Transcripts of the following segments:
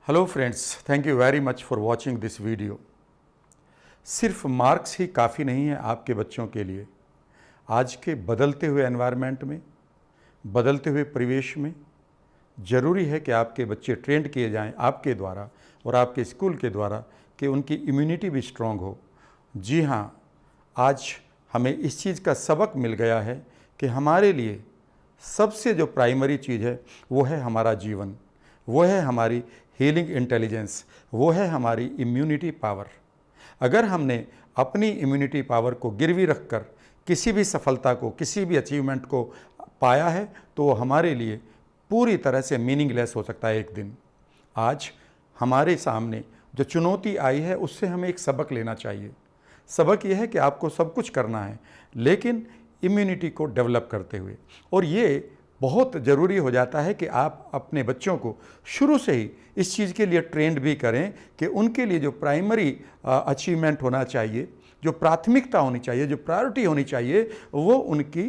Hello friends, thank you very much for watching this video. सिर्फ marks ही काफ़ी नहीं है आपके बच्चों के लिए। आज के बदलते हुए एनवायरनमेंट में, बदलते हुए परिवेश में ज़रूरी है कि आपके बच्चे ट्रेंड किए जाएं आपके द्वारा और आपके स्कूल के द्वारा कि उनकी इम्यूनिटी भी स्ट्रॉन्ग हो। जी हाँ, आज हमें इस चीज़ का सबक मिल गया है कि हमारे लिए सबसे जो प्राइमरी चीज़ है वो है हमारा जीवन, वो है हमारी हीलिंग इंटेलिजेंस, वो है हमारी इम्यूनिटी पावर। अगर हमने अपनी इम्यूनिटी पावर को गिरवी रखकर किसी भी सफलता को, किसी भी अचीवमेंट को पाया है तो वो हमारे लिए पूरी तरह से मीनिंगलेस हो सकता है एक दिन। आज हमारे सामने जो चुनौती आई है उससे हमें एक सबक लेना चाहिए। सबक यह है कि आपको सब कुछ करना है लेकिन इम्यूनिटी को डेवलप करते हुए, और ये बहुत ज़रूरी हो जाता है कि आप अपने बच्चों को शुरू से ही इस चीज़ के लिए ट्रेंड भी करें कि उनके लिए जो प्राइमरी अचीवमेंट होना चाहिए, जो प्राथमिकता होनी चाहिए, जो प्रायोरिटी होनी चाहिए, वो उनकी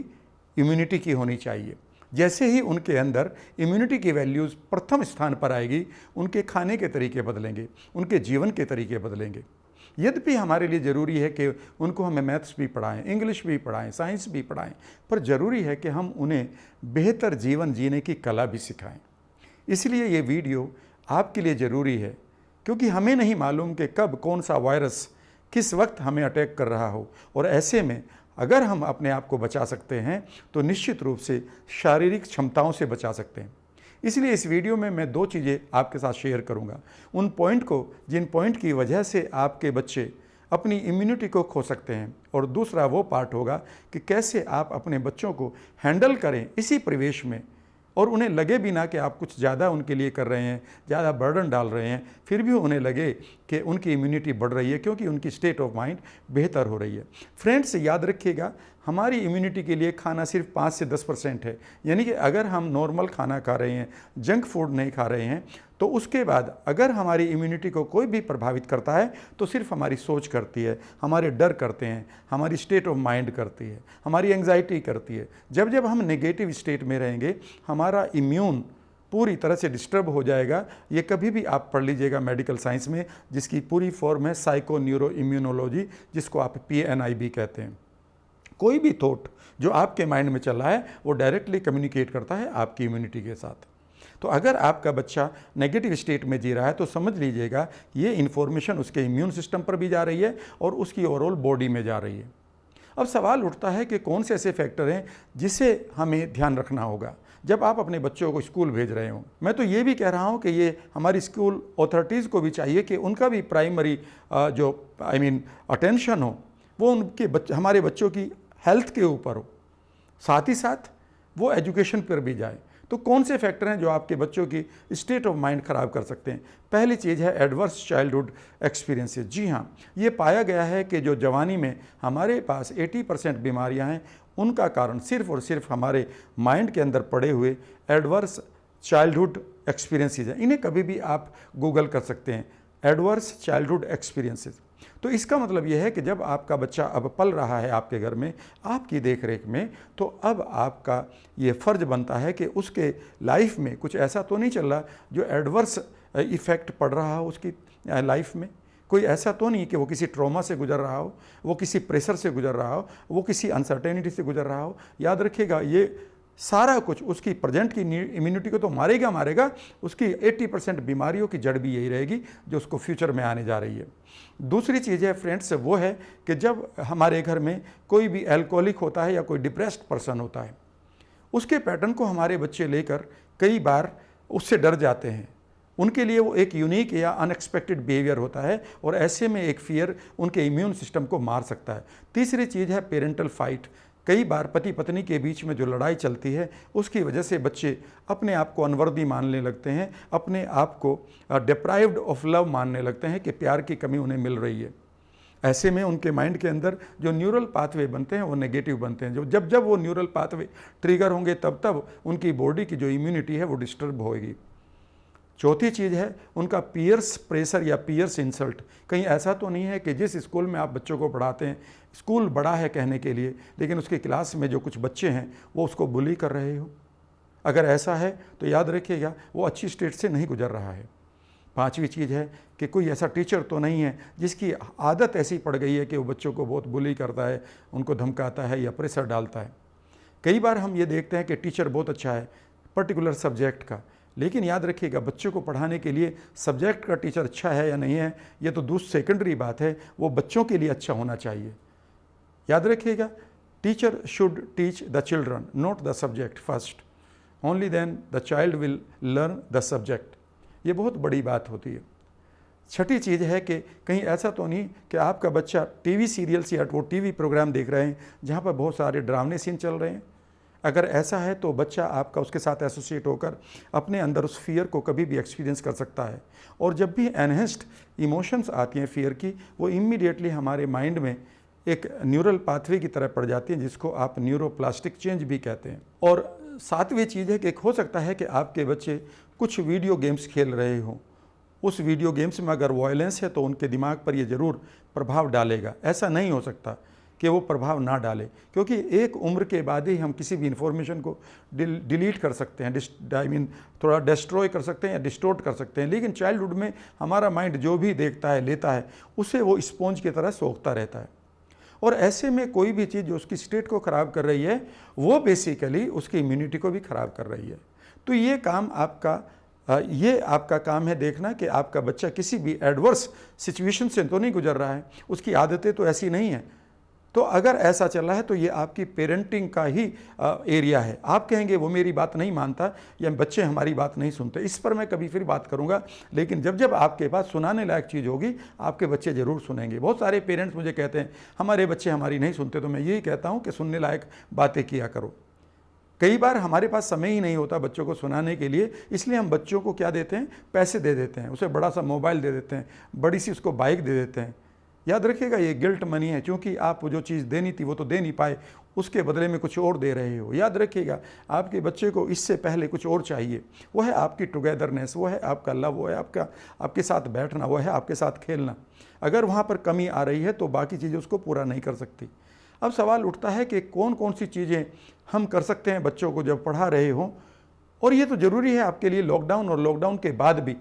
इम्यूनिटी की होनी चाहिए। जैसे ही उनके अंदर इम्यूनिटी की वैल्यूज़ प्रथम स्थान पर आएगी, उनके खाने के तरीके बदलेंगे, उनके जीवन के तरीके बदलेंगे। यद्यपि हमारे लिए ज़रूरी है कि उनको हमें मैथ्स भी पढ़ाएं, इंग्लिश भी पढ़ाएं, साइंस भी पढ़ाएं, पर ज़रूरी है कि हम उन्हें बेहतर जीवन जीने की कला भी सिखाएं। इसलिए ये वीडियो आपके लिए ज़रूरी है क्योंकि हमें नहीं मालूम कि कब कौन सा वायरस किस वक्त हमें अटैक कर रहा हो, और ऐसे में अगर हम अपने आप को बचा सकते हैं तो निश्चित रूप से शारीरिक क्षमताओं से बचा सकते हैं। इसलिए इस वीडियो में मैं दो चीज़ें आपके साथ शेयर करूंगा, उन पॉइंट को जिन पॉइंट की वजह से आपके बच्चे अपनी इम्यूनिटी को खो सकते हैं, और दूसरा वो पार्ट होगा कि कैसे आप अपने बच्चों को हैंडल करें इसी परिवेश में, और उन्हें लगे भी ना कि आप कुछ ज़्यादा उनके लिए कर रहे हैं, ज़्यादा बर्डन डाल रहे हैं, फिर भी उन्हें लगे कि उनकी इम्यूनिटी बढ़ रही है क्योंकि उनकी स्टेट ऑफ माइंड बेहतर हो रही है। फ्रेंड्स, याद रखिएगा, हमारी इम्यूनिटी के लिए खाना सिर्फ 5 से 10% है। यानी कि अगर हम नॉर्मल खाना खा रहे हैं, जंक फूड नहीं खा रहे हैं, तो उसके बाद अगर हमारी इम्यूनिटी को कोई भी प्रभावित करता है तो सिर्फ हमारी सोच करती है, हमारे डर करते हैं, हमारी स्टेट ऑफ माइंड करती है, हमारी एंग्जाइटी करती है। जब जब हम नेगेटिव स्टेट में रहेंगे हमारा इम्यून पूरी तरह से डिस्टर्ब हो जाएगा। ये कभी भी आप पढ़ लीजिएगा मेडिकल साइंस में, जिसकी पूरी फॉर्म है साइको न्यूरो इम्यूनोलॉजी, जिसको आप PNIB कहते हैं। कोई भी थॉट जो आपके माइंड में चल रहा है वो डायरेक्टली कम्युनिकेट करता है आपकी इम्यूनिटी के साथ। तो अगर आपका बच्चा नेगेटिव स्टेट में जी रहा है तो समझ लीजिएगा ये इन्फॉर्मेशन उसके इम्यून सिस्टम पर भी जा रही है और उसकी ओवरऑल बॉडी में जा रही है। अब सवाल उठता है कि कौन से ऐसे फैक्टर हैं जिसे हमें ध्यान रखना होगा जब आप अपने बच्चों को स्कूल भेज रहे हो। मैं तो ये भी कह रहा हूँ कि ये हमारी स्कूल अथॉरिटीज़ को भी चाहिए कि उनका भी प्राइमरी जो अटेंशन हो वो उनके हमारे बच्चों की हेल्थ के ऊपर हो, साथ ही साथ वो एजुकेशन पर भी जाए। तो कौन से फैक्टर हैं जो आपके बच्चों की स्टेट ऑफ माइंड ख़राब कर सकते हैं? पहली चीज़ है एडवर्स चाइल्डहुड एक्सपीरियंसेस। जी हाँ, ये पाया गया है कि जो जवानी में हमारे पास 80% बीमारियां हैं, उनका कारण सिर्फ और सिर्फ हमारे माइंड के अंदर पड़े हुए एडवर्स चाइल्डहुड एक्सपीरियंसेस हैं। इन्हें कभी भी आप गूगल कर सकते हैं, एडवर्स चाइल्डहुड एक्सपीरियंसेस। तो इसका मतलब यह है कि जब आपका बच्चा अब पल रहा है आपके घर में, आपकी देखरेख में, तो अब आपका ये फ़र्ज बनता है कि उसके लाइफ में कुछ ऐसा तो नहीं चल रहा जो एडवर्स इफ़ेक्ट पड़ रहा हो उसकी लाइफ में। कोई ऐसा तो नहीं कि वो किसी ट्रॉमा से गुजर रहा हो, वो किसी प्रेशर से गुजर रहा हो, वो किसी अनसर्टेनिटी से गुजर रहा हो। याद रखिएगा, ये सारा कुछ उसकी प्रेजेंट की इम्यूनिटी को तो मारेगा, उसकी 80% बीमारियों की जड़ भी यही रहेगी जो उसको फ्यूचर में आने जा रही है। दूसरी चीज़ है फ्रेंड्स, वो है कि जब हमारे घर में कोई भी एल्कोहलिक होता है या कोई डिप्रेस्ड पर्सन होता है, उसके पैटर्न को हमारे बच्चे लेकर कई बार उससे डर जाते हैं। उनके लिए वो एक यूनिक या अनएक्सपेक्टेड बिहेवियर होता है और ऐसे में एक फियर उनके इम्यून सिस्टम को मार सकता है। तीसरी चीज़ है पेरेंटल फाइट। कई बार पति पत्नी के बीच में जो लड़ाई चलती है उसकी वजह से बच्चे अपने आप को अनवर्दी मानने लगते हैं, अपने आप को डिप्राइव्ड ऑफ लव मानने लगते हैं कि प्यार की कमी उन्हें मिल रही है। ऐसे में उनके माइंड के अंदर जो न्यूरल पाथवे बनते हैं वो नेगेटिव बनते हैं। जो जब वो न्यूरल पाथवे ट्रिगर होंगे तब उनकी बॉडी की जो इम्यूनिटी है वो डिस्टर्ब होएगी। चौथी चीज़ है उनका पीयर्स प्रेशर या पीयर्स इंसल्ट। कहीं ऐसा तो नहीं है कि जिस स्कूल में आप बच्चों को पढ़ाते हैं, स्कूल बड़ा है कहने के लिए, लेकिन उसकी क्लास में जो कुछ बच्चे हैं वो उसको बुली कर रहे हो? अगर ऐसा है तो याद रखिएगा वो अच्छी स्टेट से नहीं गुजर रहा है। 5वीं चीज़ है कि कोई ऐसा टीचर तो नहीं है जिसकी आदत ऐसी पड़ गई है कि वो बच्चों को बहुत बुली करता है, उनको धमकाता है या प्रेशर डालता है। कई बार हम ये देखते हैं कि टीचर बहुत अच्छा है पर्टिकुलर सब्जेक्ट का, लेकिन याद रखिएगा बच्चों को पढ़ाने के लिए सब्जेक्ट का टीचर अच्छा है या नहीं है ये तो दूसरी सेकेंडरी बात है, वो बच्चों के लिए अच्छा होना चाहिए। याद रखिएगा, teacher should teach the children not the subject first, only then the child will learn the subject. ये बहुत बड़ी बात होती है। छठी चीज़ है कि कहीं ऐसा तो नहीं कि आपका बच्चा टीवी सीरियल्स या वो टीवी प्रोग्राम देख रहे हैं जहाँ पर बहुत सारे डरावने सीन चल रहे हैं। अगर ऐसा है तो बच्चा आपका उसके साथ एसोसिएट होकर अपने अंदर उस फियर को कभी भी एक्सपीरियंस कर सकता है। और जब भी एनहेंस्ड इमोशंस आती हैं फियर की, वो इमीडिएटली हमारे माइंड में एक न्यूरल पाथवे की तरह पड़ जाती है, जिसको आप न्यूरोप्लास्टिक चेंज भी कहते हैं। और 7वीं चीज़ है कि हो सकता है कि आपके बच्चे कुछ वीडियो गेम्स खेल रहे हों, उस वीडियो गेम्स में अगर वायलेंस है तो उनके दिमाग पर ये ज़रूर प्रभाव डालेगा। ऐसा नहीं हो सकता कि वो प्रभाव ना डाले, क्योंकि एक उम्र के बाद ही हम किसी भी इंफॉर्मेशन को डिलीट कर सकते हैं, थोड़ा डिस्ट्रॉय कर सकते हैं या डिस्टोर्ट कर सकते हैं। लेकिन चाइल्डहुड में हमारा माइंड जो भी देखता है लेता है, उसे वो स्पॉन्ज की तरह सोखता रहता है। और ऐसे में कोई भी चीज़ जो उसकी स्टेट को ख़राब कर रही है वो बेसिकली उसकी इम्यूनिटी को भी ख़राब कर रही है। तो ये आपका काम है देखना कि आपका बच्चा किसी भी एडवर्स सिचुएशन से तो नहीं गुजर रहा है, उसकी आदतें तो ऐसी नहीं हैं। तो अगर ऐसा चल रहा है तो ये आपकी पेरेंटिंग का ही एरिया है। आप कहेंगे वो मेरी बात नहीं मानता या बच्चे हमारी बात नहीं सुनते, इस पर मैं कभी फिर बात करूंगा। लेकिन जब जब आपके पास सुनाने लायक चीज़ होगी आपके बच्चे ज़रूर सुनेंगे। बहुत सारे पेरेंट्स मुझे कहते हैं हमारे बच्चे हमारी नहीं सुनते, तो मैं यही कहता हूँ कि सुनने लायक बातें किया करो। कई बार हमारे पास समय ही नहीं होता बच्चों को सुनाने के लिए, इसलिए हम बच्चों को क्या देते हैं, पैसे दे देते हैं, उसे बड़ा सा मोबाइल दे देते हैं, बड़ी सी उसको बाइक दे देते हैं। याद रखिएगा ये गिल्ट मनी है, क्योंकि आप जो चीज़ देनी थी वो तो दे नहीं पाए, उसके बदले में कुछ और दे रहे हो। याद रखिएगा आपके बच्चे को इससे पहले कुछ और चाहिए, वो है आपकी टुगेदरनेस, वो है आपका लव, वो है आपके साथ बैठना, वो है आपके साथ खेलना। अगर वहाँ पर कमी आ रही है तो बाकी चीज़ें उसको पूरा नहीं कर सकती। अब सवाल उठता है कि कौन कौन सी चीज़ें हम कर सकते हैं बच्चों को जब पढ़ा रहे हों, और ये तो ज़रूरी है आपके लिए लॉकडाउन और लॉकडाउन के बाद भी,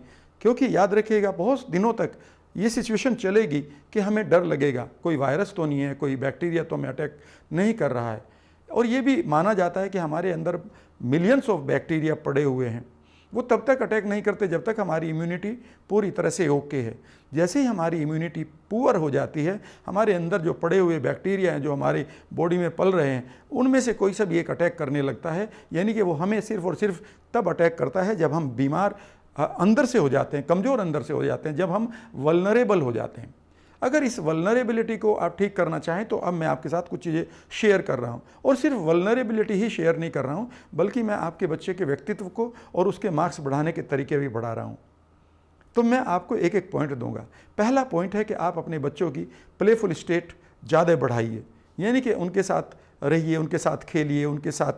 क्योंकि याद रखिएगा बहुत दिनों तक ये सिचुएशन चलेगी कि हमें डर लगेगा, कोई वायरस तो नहीं है, कोई बैक्टीरिया तो हमें अटैक नहीं कर रहा है। और ये भी माना जाता है कि हमारे अंदर मिलियंस ऑफ बैक्टीरिया पड़े हुए हैं, वो तब तक अटैक नहीं करते जब तक हमारी इम्यूनिटी पूरी तरह से ओके है। जैसे ही हमारी इम्यूनिटी पुअर हो जाती है, हमारे अंदर जो पड़े हुए बैक्टीरिया हैं जो हमारी बॉडी में पल रहे हैं, उनमें से कोई सा भी एक अटैक करने लगता है। यानी कि वो हमें सिर्फ और सिर्फ तब अटैक करता है जब हम बीमार अंदर से हो जाते हैं, कमज़ोर अंदर से हो जाते हैं, जब हम वल्नरेबल हो जाते हैं। अगर इस वल्नरेबिलिटी को आप ठीक करना चाहें तो अब मैं आपके साथ कुछ चीज़ें शेयर कर रहा हूं, और सिर्फ वल्नरेबिलिटी ही शेयर नहीं कर रहा हूं, बल्कि मैं आपके बच्चे के व्यक्तित्व को और उसके मार्क्स बढ़ाने के तरीके भी बढ़ा रहा हूं। तो मैं आपको एक एक पॉइंट दूंगा। पहला पॉइंट है कि आप अपने बच्चों की प्लेफुल स्टेट ज़्यादा बढ़ाइए, यानी कि उनके साथ रहिए, उनके साथ खेलिए, उनके साथ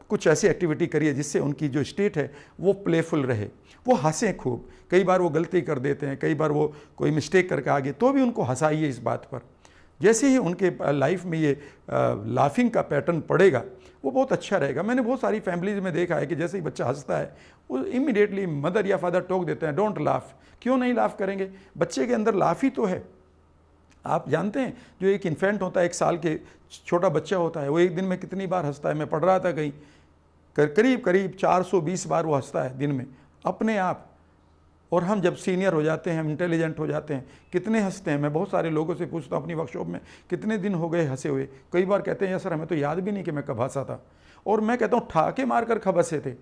कुछ ऐसी एक्टिविटी करिए जिससे उनकी जो स्टेट है वो प्लेफुल रहे, वो हंसें खूब। कई बार वो गलती कर देते हैं, कई बार वो कोई मिस्टेक करके आगे, तो भी उनको हंसाइए इस बात पर। जैसे ही उनके लाइफ में ये लाफिंग का पैटर्न पड़ेगा वो बहुत अच्छा रहेगा। मैंने बहुत सारी फैमिलीज में देखा है कि जैसे ही बच्चा हंसता है वो इमीडिएटली मदर या फादर टोक देते हैं, डोंट लाफ। क्यों नहीं लाफ करेंगे, बच्चे के अंदर लाफ ही तो है। आप जानते हैं जो एक इन्फेंट होता है, 1 साल के छोटा बच्चा होता है, वो एक दिन में कितनी बार हंसता है। मैं पढ़ रहा था कहीं करीब 420 बार वो हंसता है दिन में अपने आप। और हम जब सीनियर हो जाते हैं, हम इंटेलिजेंट हो जाते हैं, कितने हंसते हैं। मैं बहुत सारे लोगों से पूछता हूँ अपनी वर्कशॉप में, कितने दिन हो गए हंसे हुए। कई बार कहते हैं यार सर हमें तो याद भी नहीं कि मैं कब हंसा था। और मैं कहता हूँ ठाके मार कर कब हंसे थे,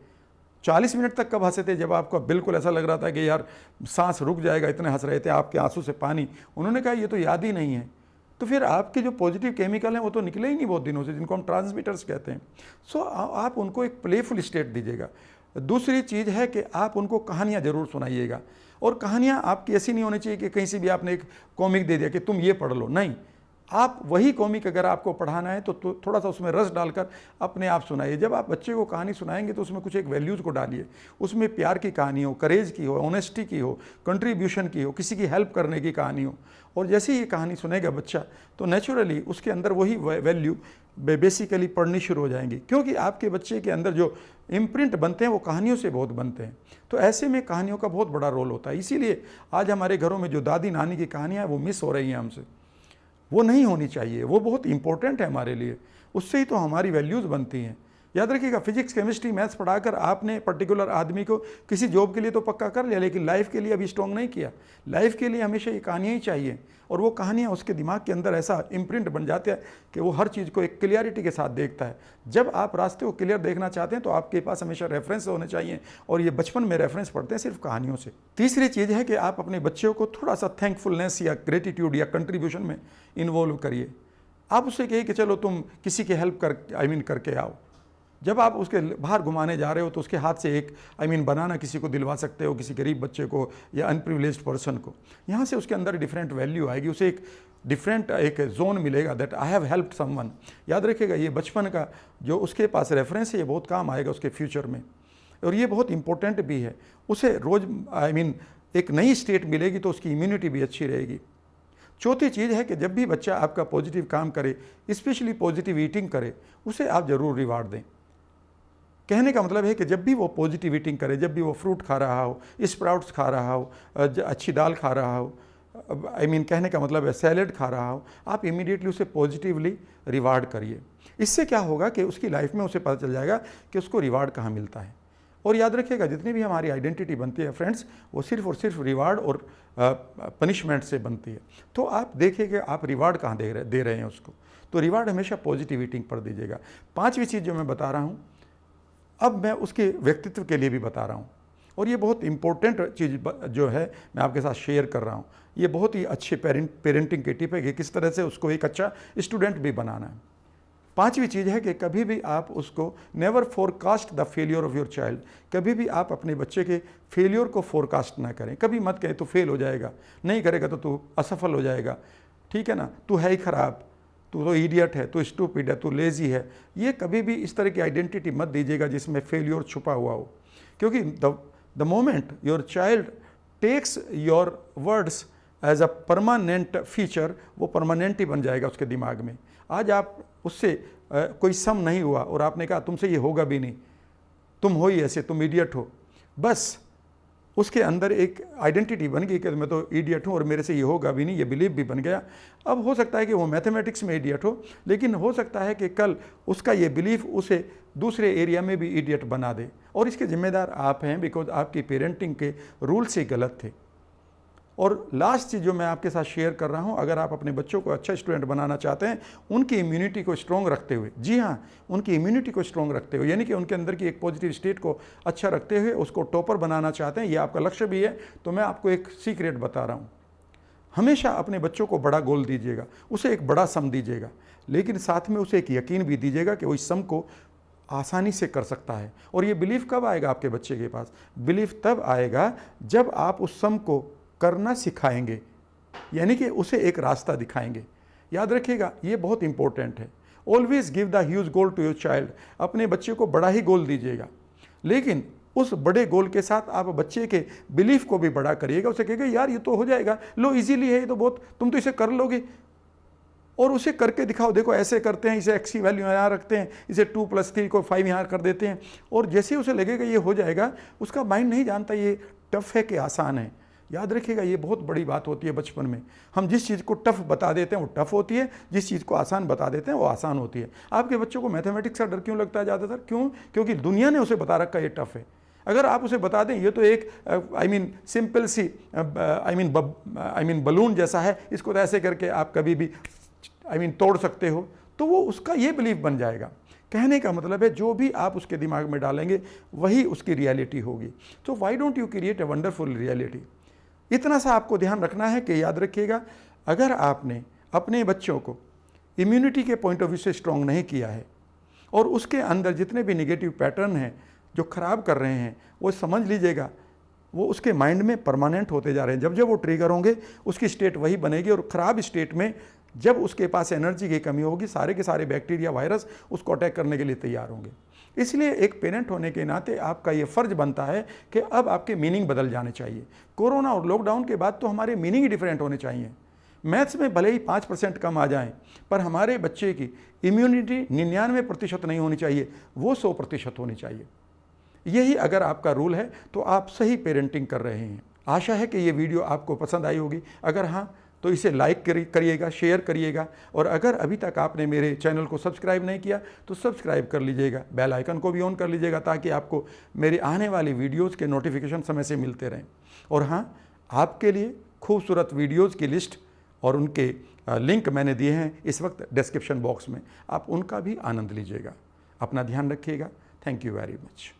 40 मिनट तक कब हंसे थे, जब आपको बिल्कुल ऐसा लग रहा था कि यार सांस रुक जाएगा, इतने हंस रहे थे, आपके आंसू से पानी। उन्होंने कहा ये तो याद ही नहीं है। तो फिर आपके जो पॉजिटिव केमिकल हैं वो तो निकले ही नहीं बहुत दिनों से, जिनको हम ट्रांसमीटर्स कहते हैं। सो आप उनको एक प्लेफुल स्टेट दीजिएगा। दूसरी चीज़ है कि आप उनको कहानियाँ ज़रूर सुनाइएगा, और कहानियाँ आपकी ऐसी नहीं होनी चाहिए कि कहीं से भी आपने एक कॉमिक दे दिया कि तुम ये पढ़ लो। नहीं, आप वही कॉमिक अगर आपको पढ़ाना है तो थोड़ा सा उसमें रस डालकर अपने आप सुनाइए। जब आप बच्चे को कहानी सुनाएंगे तो उसमें कुछ एक वैल्यूज़ को डालिए, उसमें प्यार की कहानी हो, करेज की हो, ऑनेस्टी की हो, कंट्रीब्यूशन की हो, किसी की हेल्प करने की कहानी हो। और जैसे ही ये कहानी सुनेगा बच्चा तो नेचुरली उसके अंदर वही वैल्यू बेसिकली पढ़नी शुरू हो जाएंगी, क्योंकि आपके बच्चे के अंदर जो इम्प्रिंट बनते हैं वो कहानियों से बहुत बनते हैं। तो ऐसे में कहानियों का बहुत बड़ा रोल होता है। इसीलिए आज हमारे घरों में जो दादी नानी की कहानियाँ वो मिस हो रही हैं हमसे, वो नहीं होनी चाहिए। वो बहुत इंपॉर्टेंट है हमारे लिए, उससे ही तो हमारी वैल्यूज़ बनती हैं। याद रखिएगा, फिजिक्स केमिस्ट्री मैथ्स पढ़ाकर आपने पर्टिकुलर आदमी को किसी जॉब के लिए तो पक्का कर लिया, लेकिन लाइफ के लिए अभी स्ट्रॉन्ग नहीं किया। लाइफ के लिए हमेशा ये कहानियाँ ही चाहिए, और वो कहानियाँ उसके दिमाग के अंदर ऐसा इम्प्रिंट बन जाते हैं कि वो हर चीज़ को एक क्लियरिटी के साथ देखता है। जब आप रास्ते को क्लियर देखना चाहते हैं तो आपके पास हमेशा रेफरेंस होने चाहिए, और ये बचपन में रेफरेंस पढ़ते हैं सिर्फ कहानियों से। तीसरी चीज़ है कि आप अपने बच्चों को थोड़ा सा थैंकफुलनेस या ग्रेटिट्यूड या कंट्रीब्यूशन में इन्वॉल्व करिए। आप उससे कहिए कि चलो तुम किसी की हेल्प करके आओ। जब आप उसके बाहर घुमाने जा रहे हो तो उसके हाथ से एक बनाना किसी को दिलवा सकते हो, किसी गरीब बच्चे को या अनप्रिविलेज्ड पर्सन को। यहाँ से उसके अंदर डिफरेंट वैल्यू आएगी, उसे एक डिफरेंट एक जोन मिलेगा that I have helped someone. याद रखिएगा, ये बचपन का जो उसके पास रेफरेंस है ये बहुत काम आएगा उसके फ्यूचर में, और ये बहुत इंपॉर्टेंट भी है। उसे रोज़ एक नई स्टेट मिलेगी तो उसकी इम्यूनिटी भी अच्छी रहेगी। चौथी चीज़ है कि जब भी बच्चा आपका पॉजिटिव काम करे, स्पेशली पॉजिटिव ईटिंग करे, उसे आप ज़रूर रिवार्ड दें। कहने का मतलब है कि जब भी वो पॉजिटिव ईटिंग करे, जब भी वो फ्रूट खा रहा हो, स्प्राउट्स खा रहा हो, अच्छी दाल खा रहा हो, कहने का मतलब है सैलेड खा रहा हो, आप इमीडिएटली उसे पॉजिटिवली रिवार्ड करिए। इससे क्या होगा कि उसकी लाइफ में उसे पता चल जाएगा कि उसको रिवार्ड कहाँ मिलता है। और याद रखिएगा, जितनी भी हमारी आइडेंटिटी बनती है फ्रेंड्स, वो सिर्फ और सिर्फ रिवार्ड और पनिशमेंट से बनती है। तो आप देखिए कि आप रिवार्ड कहाँ दे रहे हैं उसको, तो रिवार्ड हमेशा पॉजिटिव ईटिंग पर दीजिएगा। पांचवी चीज़ जो मैं बता रहा हूँ, अब मैं उसके व्यक्तित्व के लिए भी बता रहा हूँ, और ये बहुत इंपॉर्टेंट चीज़ जो है मैं आपके साथ शेयर कर रहा हूँ। ये बहुत ही अच्छे पेरेंटिंग की टिप है कि किस तरह से उसको एक अच्छा स्टूडेंट भी बनाना है। पांचवी चीज़ है कि कभी भी आप उसको never forecast the failure of your child. कभी भी आप अपने बच्चे के फेलियर को फोरकास्ट ना करें। कभी मत कहें तू फेल हो जाएगा, नहीं करेगा तो तू असफल हो जाएगा, ठीक है ना, तू है ही खराब, तू तो इडियट है, तू स्टूपिड है, तू लेजी है। ये कभी भी इस तरह की आइडेंटिटी मत दीजिएगा जिसमें फेलियर छुपा हुआ हो, क्योंकि the moment your child takes your words as a permanent feature, वो परमानेंट ही बन जाएगा उसके दिमाग में। आज आप उससे कोई सम नहीं हुआ और आपने कहा तुमसे ये होगा भी नहीं, तुम हो ही ऐसे, तुम इडियट हो, बस उसके अंदर एक आइडेंटिटी बन गई कि मैं तो इडियट हूँ और मेरे से ये होगा भी नहीं, ये बिलीव भी बन गया। अब हो सकता है कि वो मैथमेटिक्स में इडियट हो, लेकिन हो सकता है कि कल उसका ये बिलीफ उसे दूसरे एरिया में भी इडियट बना दे, और इसके जिम्मेदार आप हैं, बिकॉज आपकी पेरेंटिंग के रूल्स ही गलत थे। और लास्ट चीज़ जो मैं आपके साथ शेयर कर रहा हूँ, अगर आप अपने बच्चों को अच्छा स्टूडेंट बनाना चाहते हैं, उनकी इम्यूनिटी को स्ट्रॉन्ग रखते हुए, जी हाँ, उनकी इम्यूनिटी को स्ट्रॉन्ग रखते हुए, यानी कि उनके अंदर की एक पॉजिटिव स्टेट को अच्छा रखते हुए उसको टॉपर बनाना चाहते हैं, ये आपका लक्ष्य भी है, तो मैं आपको एक सीक्रेट बता रहा हूँ। हमेशा अपने बच्चों को बड़ा गोल दीजिएगा, उसे एक बड़ा सम दीजिएगा, लेकिन साथ में उसे एक यकीन भी दीजिएगा कि वो इस सम को आसानी से कर सकता है। और ये बिलीफ कब आएगा आपके बच्चे के पास? बिलीफ तब आएगा जब आप उस सम को करना सिखाएंगे, यानी कि उसे एक रास्ता दिखाएंगे। याद रखिएगा, ये बहुत इंपॉर्टेंट है। Always give the huge goal to your child. अपने बच्चे को बड़ा ही गोल दीजिएगा, लेकिन उस बड़े गोल के साथ आप बच्चे के बिलीफ को भी बड़ा करिएगा। उसे कहिएगा यार ये तो हो जाएगा, लो इजीली है, ये तो बहुत, तुम तो इसे कर लोगे, और उसे करके दिखाओ। देखो ऐसे करते हैं, इसे x की वैल्यू यहाँ रखते हैं, इसे 2 + 3 को 5 यहाँ कर देते हैं, और जैसे ही उसे लगेगा ये हो जाएगा, उसका माइंड नहीं जानता ये टफ है कि आसान है। याद रखिएगा, ये बहुत बड़ी बात होती है बचपन में। हम जिस चीज़ को टफ बता देते हैं वो टफ होती है, जिस चीज़ को आसान बता देते हैं वो आसान होती है। आपके बच्चों को मैथमेटिक्स का डर क्यों लगता है ज़्यादातर? क्यों? क्योंकि दुनिया ने उसे बता रखा है ये टफ है। अगर आप उसे बता दें ये तो एक सिंपल सी बलून जैसा है, इसको तो ऐसे करके आप कभी भी तोड़ सकते हो, तो वो उसका ये बिलीफ बन जाएगा। कहने का मतलब है जो भी आप उसके दिमाग में डालेंगे वही उसकी रियलिटी होगी। तो why don't you create a wonderful reality. इतना सा आपको ध्यान रखना है कि याद रखिएगा, अगर आपने अपने बच्चों को इम्यूनिटी के पॉइंट ऑफ व्यू से स्ट्रॉन्ग नहीं किया है, और उसके अंदर जितने भी नेगेटिव पैटर्न हैं जो ख़राब कर रहे हैं, वो समझ लीजिएगा वो उसके माइंड में परमानेंट होते जा रहे हैं। जब जब वो ट्रिगर होंगे उसकी स्टेट वही बनेगी, और ख़राब स्टेट में जब उसके पास एनर्जी की कमी होगी, सारे के सारे बैक्टीरिया, वायरस उसको अटैक करने के लिए तैयार होंगे। इसलिए एक पेरेंट होने के नाते आपका ये फ़र्ज बनता है कि अब आपके मीनिंग बदल जाने चाहिए। कोरोना और लॉकडाउन के बाद तो हमारे मीनिंग ही डिफरेंट होने चाहिए। मैथ्स में भले ही 5% कम आ जाएं, पर हमारे बच्चे की इम्यूनिटी 99% नहीं होनी चाहिए, वो 100% होनी चाहिए। यही अगर आपका रूल है तो आप सही पेरेंटिंग कर रहे हैं। आशा है कि ये वीडियो आपको पसंद आई होगी। अगर हाँ तो इसे लाइक करिएगा, शेयर करिएगा, और अगर अभी तक आपने मेरे चैनल को सब्सक्राइब नहीं किया तो सब्सक्राइब कर लीजिएगा, बेल आइकन को भी ऑन कर लीजिएगा, ताकि आपको मेरे आने वाली वीडियोज़ के नोटिफिकेशन समय से मिलते रहें। और हाँ, आपके लिए खूबसूरत वीडियोज़ की लिस्ट और उनके लिंक मैंने दिए हैं इस वक्त डिस्क्रिप्शन बॉक्स में, आप उनका भी आनंद लीजिएगा। अपना ध्यान रखिएगा। Thank you very much.